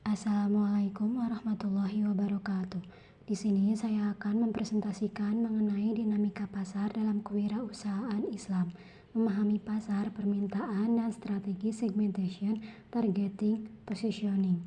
Assalamualaikum warahmatullahi wabarakatuh. Di sini saya akan mempresentasikan mengenai dinamika pasar dalam kewirausahaan Islam, memahami pasar, permintaan, dan strategi segmentation, targeting, positioning.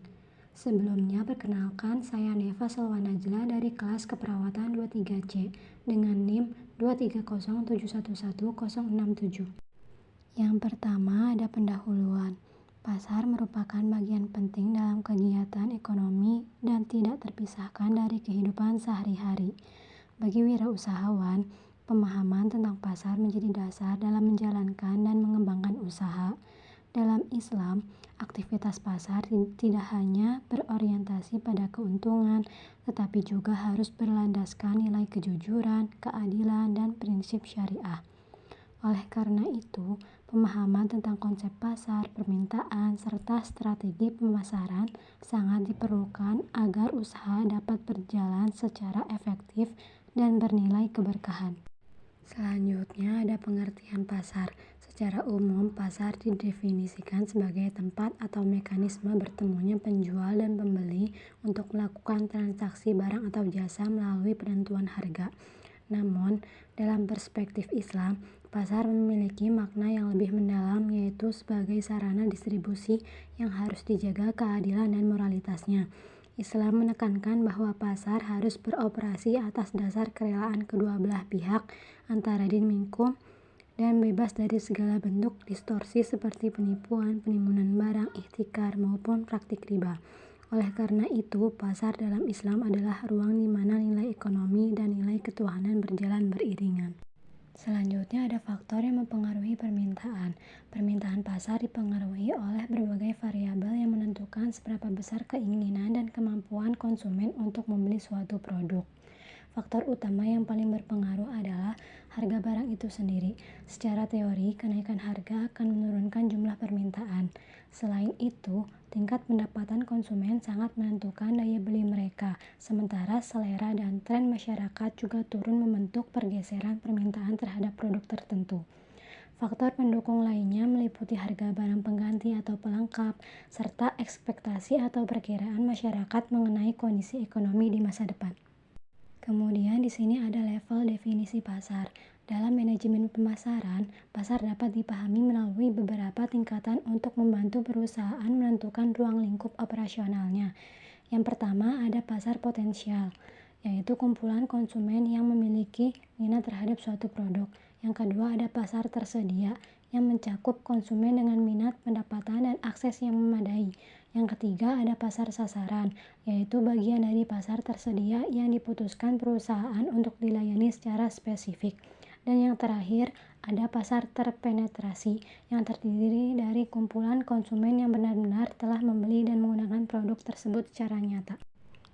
Sebelumnya, perkenalkan saya Neva Salwanajla dari kelas keperawatan 23C dengan NIM 230711067. Yang pertama ada pendahuluan. Pasar merupakan bagian penting dalam kegiatan ekonomi dan tidak terpisahkan dari kehidupan sehari-hari. Bagi wirausahawan, pemahaman tentang pasar menjadi dasar dalam menjalankan dan mengembangkan usaha. Dalam Islam, aktivitas pasar tidak hanya berorientasi pada keuntungan, tetapi juga harus berlandaskan nilai kejujuran, keadilan, dan prinsip syariah. Oleh karena itu, pemahaman tentang konsep pasar, permintaan, serta strategi pemasaran sangat diperlukan agar usaha dapat berjalan secara efektif dan bernilai keberkahan. Selanjutnya ada pengertian pasar. Secara umum, pasar didefinisikan sebagai tempat atau mekanisme bertemunya penjual dan pembeli untuk melakukan transaksi barang atau jasa melalui penentuan harga. Namun, dalam perspektif Islam, pasar memiliki makna yang lebih mendalam, yaitu sebagai sarana distribusi yang harus dijaga keadilan dan moralitasnya. Islam menekankan bahwa pasar harus beroperasi atas dasar kerelaan kedua belah pihak antara din minkum dan bebas dari segala bentuk distorsi seperti penipuan, penimbunan barang, ihtikar, maupun praktik riba. Oleh karena itu, pasar dalam Islam adalah ruang di mana nilai ekonomi dan nilai ketuhanan berjalan beriringan. Selanjutnya ada faktor yang mempengaruhi permintaan. Permintaan pasar dipengaruhi oleh berbagai variabel yang menentukan seberapa besar keinginan dan kemampuan konsumen untuk membeli suatu produk. Faktor utama yang paling berpengaruh adalah harga barang itu sendiri. Secara teori, kenaikan harga akan menurunkan jumlah permintaan. Selain itu, tingkat pendapatan konsumen sangat menentukan daya beli mereka, sementara selera dan tren masyarakat juga turun membentuk pergeseran permintaan terhadap produk tertentu. Faktor pendukung lainnya meliputi harga barang pengganti atau pelengkap, serta ekspektasi atau perkiraan masyarakat mengenai kondisi ekonomi di masa depan. Kemudian di sini ada level definisi pasar. Dalam manajemen pemasaran, pasar dapat dipahami melalui beberapa tingkatan untuk membantu perusahaan menentukan ruang lingkup operasionalnya. Yang pertama ada pasar potensial, yaitu kumpulan konsumen yang memiliki minat terhadap suatu produk. Yang kedua ada pasar tersedia, yang mencakup konsumen dengan minat, pendapatan, dan akses yang memadai. Yang ketiga ada pasar sasaran, yaitu bagian dari pasar tersedia yang diputuskan perusahaan untuk dilayani secara spesifik. Dan yang terakhir ada pasar terpenetrasi, yang terdiri dari kumpulan konsumen yang benar-benar telah membeli dan menggunakan produk tersebut secara nyata.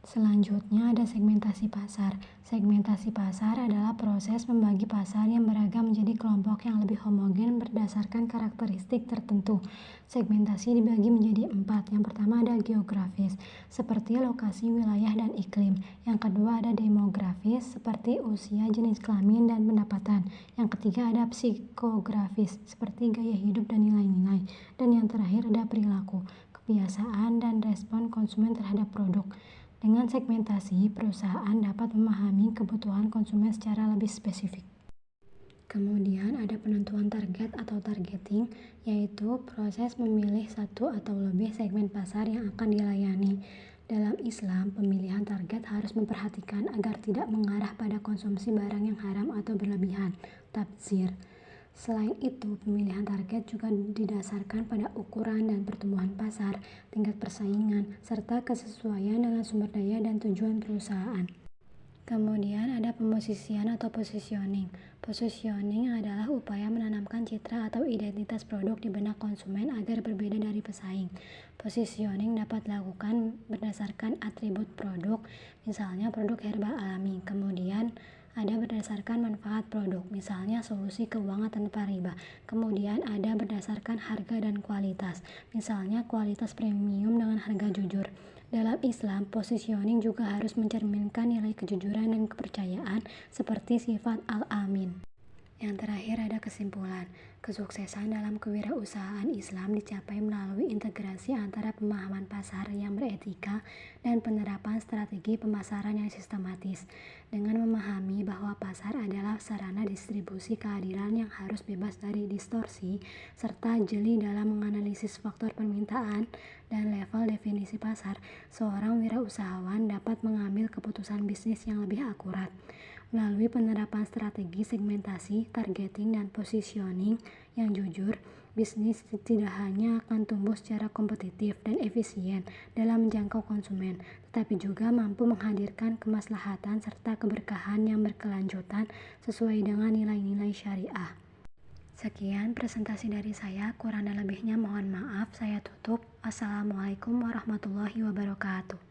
Selanjutnya ada segmentasi pasar. Segmentasi pasar adalah proses membagi pasar yang beragam menjadi kelompok yang lebih homogen berdasarkan karakteristik tertentu. Segmentasi dibagi menjadi 4. Yang pertama ada geografis, seperti lokasi, wilayah, dan iklim. Yang kedua ada demografis, seperti usia, jenis kelamin, dan pendapatan. Yang ketiga ada psikografis, seperti gaya hidup dan nilai-nilai. Dan yang terakhir ada perilaku, kebiasaan, dan respon konsumen terhadap produk. Dengan segmentasi, perusahaan dapat memahami kebutuhan konsumen secara lebih spesifik. Kemudian ada penentuan target atau targeting, yaitu proses memilih satu atau lebih segmen pasar yang akan dilayani. Dalam Islam, pemilihan target harus memperhatikan agar tidak mengarah pada konsumsi barang yang haram atau berlebihan, tabdzir. Selain itu, pemilihan target juga didasarkan pada ukuran dan pertumbuhan pasar, tingkat persaingan, serta kesesuaian dengan sumber daya dan tujuan perusahaan. Kemudian ada pemosisian atau positioning. Positioning adalah upaya menanamkan citra atau identitas produk di benak konsumen agar berbeda dari pesaing. Positioning dapat dilakukan berdasarkan atribut produk, misalnya produk herbal alami. Kemudian ada berdasarkan manfaat produk, misalnya solusi keuangan tanpa riba. Kemudian ada berdasarkan harga dan kualitas, misalnya kualitas premium dengan harga jujur. Dalam Islam, positioning juga harus mencerminkan nilai kejujuran dan kepercayaan seperti sifat al-amin. Yang terakhir ada kesimpulan, kesuksesan dalam kewirausahaan Islam dicapai melalui integrasi antara pemahaman pasar yang beretika dan penerapan strategi pemasaran yang sistematis. Dengan memahami bahwa pasar adalah sarana distribusi keadilan yang harus bebas dari distorsi, serta jeli dalam menganalisis faktor permintaan dan level definisi pasar, seorang wirausahawan dapat mengambil keputusan bisnis yang lebih akurat. Melalui penerapan strategi segmentasi, targeting, dan positioning yang jujur, bisnis tidak hanya akan tumbuh secara kompetitif dan efisien dalam menjangkau konsumen, tetapi juga mampu menghadirkan kemaslahatan serta keberkahan yang berkelanjutan sesuai dengan nilai-nilai syariah. Sekian presentasi dari saya, kurang dan lebihnya mohon maaf, saya tutup. Assalamualaikum warahmatullahi wabarakatuh.